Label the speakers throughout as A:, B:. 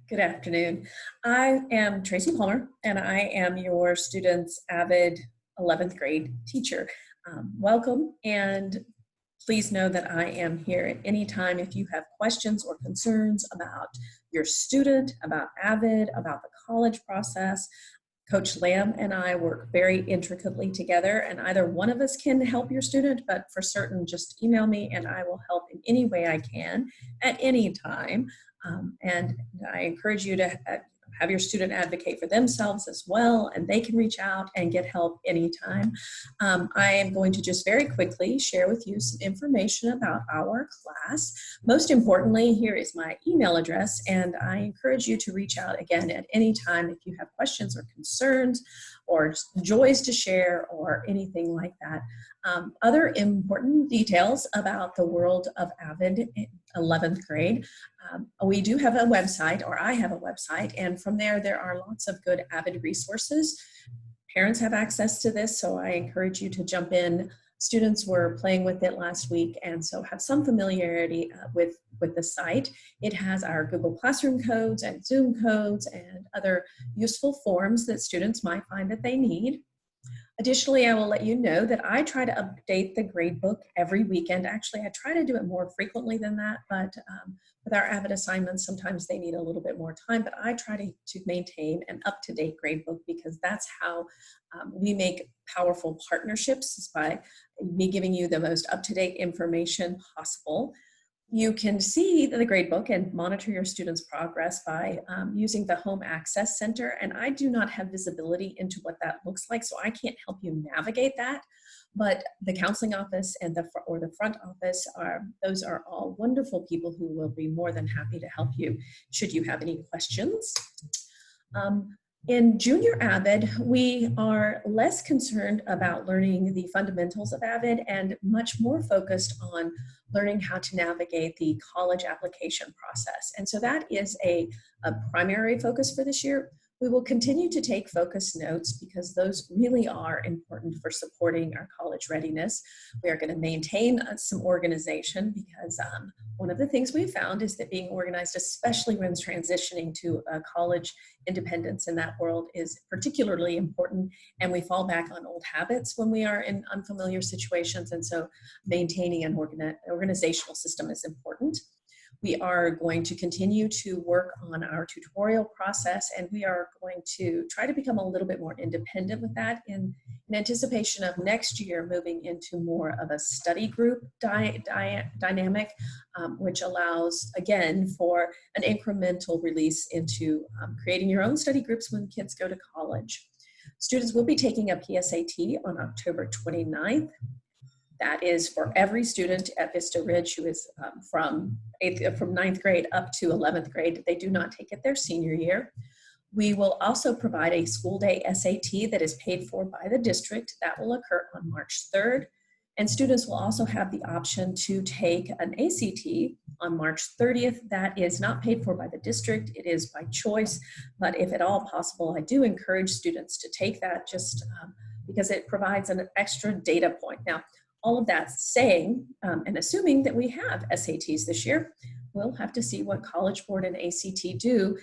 A: Good afternoon. I am Tracy Palmer, and I am your student's AVID 11th grade teacher. Welcome, and please know that I am here at any time if you have questions or concerns about your student, about AVID, about the college process. Coach Lamb and I work very intricately together, and either one of us can help your student, but for certain, just email me and I will help in any way I can at any time. And I encourage you to have your student advocate for themselves as well, and they can reach out and get help anytime. I am going to just very quickly share with you some information about our class. Most importantly, here is my email address, and I encourage you to reach out again at any time if you have questions or concerns or joys to share or anything like that. Other important details about the world of AVID 11th grade. We do have a website, or I have a website, and from there are lots of good AVID resources. Parents have access to this, so I encourage you to jump in. Students were playing with it last week, and so have some familiarity with the site. It has our Google Classroom codes and Zoom codes and other useful forms that students might find that they need. Additionally, I will let you know that I try to update the gradebook every weekend. Actually, I try to do it more frequently than that, but with our AVID assignments, sometimes they need a little bit more time, but I try to maintain an up-to-date gradebook because that's how we make powerful partnerships, is by me giving you the most up-to-date information possible. You can see the gradebook and monitor your students' progress by using the Home Access Center, and I do not have visibility into what that looks like, so I can't help you navigate that. But the counseling office and the front office those are all wonderful people who will be more than happy to help you should you have any questions. In junior AVID, we are less concerned about learning the fundamentals of AVID and much more focused on learning how to navigate the college application process. And so that is a primary focus for this year. We will continue to take focus notes because those really are important for supporting our college readiness. We are going to maintain some organization because one of the things we found is that being organized, especially when transitioning to college independence in that world, is particularly important, and we fall back on old habits when we are in unfamiliar situations, and so maintaining an organizational system is important. We are going to continue to work on our tutorial process, and we are going to try to become a little bit more independent with that in anticipation of next year moving into more of a study group dynamic, which allows, again, for an incremental release into creating your own study groups when kids go to college. Students will be taking a PSAT on October 29th. That is for every student at Vista Ridge who is from 9th grade up to 11th grade. They do not take it their senior year. We will also provide a school day SAT that is paid for by the district. That will occur on March 3rd. And students will also have the option to take an ACT on March 30th. That is not paid for by the district. It is by choice. But if at all possible, I do encourage students to take that just because it provides an extra data point. Now, all of that saying, and assuming that we have SATs this year, we'll have to see what College Board and ACT do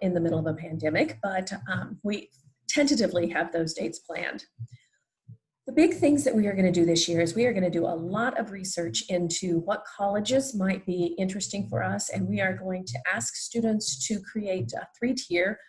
A: in the middle of a pandemic, but we tentatively have those dates planned. The big things that we are going to do this year is we are going to do a lot of research into what colleges might be interesting for us, and we are going to ask students to create a 3-tier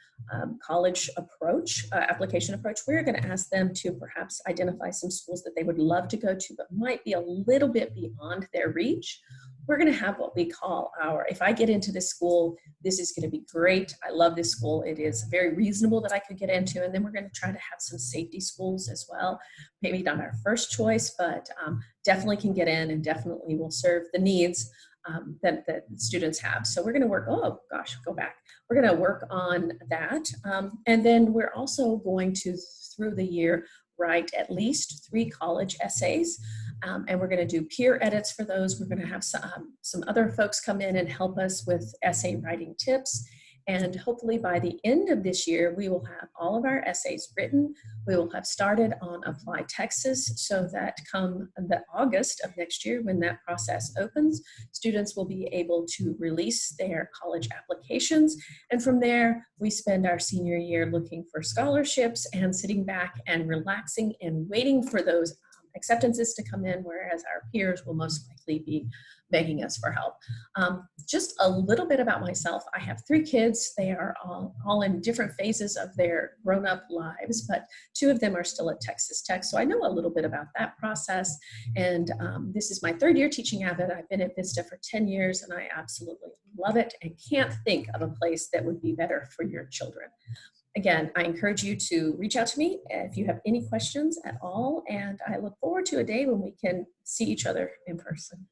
A: college approach, application approach. We're going to ask them to perhaps identify some schools that they would love to go to, but might be a little bit beyond their reach. We're going to have what we call our, if I get into this school, this is going to be great. I love this school. It is very reasonable that I could get into. And then we're going to try to have some safety schools as well. Maybe not our first choice, but definitely can get in and definitely will serve the needs that students have. So we're going to work, we're going to work on that. And then we're also going to, through the year, write at least 3 college essays. And we're going to do peer edits for those. We're going to have some other folks come in and help us with essay writing tips. And hopefully by the end of this year, we will have all of our essays written. We will have started on Apply Texas so that come the August of next year, when that process opens, students will be able to release their college applications. And from there, we spend our senior year looking for scholarships and sitting back and relaxing and waiting for those acceptances to come in, whereas our peers will most likely be begging us for help. Just a little bit about myself. I have 3 kids. They are all in different phases of their grown-up lives, but 2 of them are still at Texas Tech. So I know a little bit about that process. And this is my 3rd year teaching AVID. I've been at Vista for 10 years and I absolutely love it and can't think of a place that would be better for your children. Again, I encourage you to reach out to me if you have any questions at all, and I look forward to a day when we can see each other in person.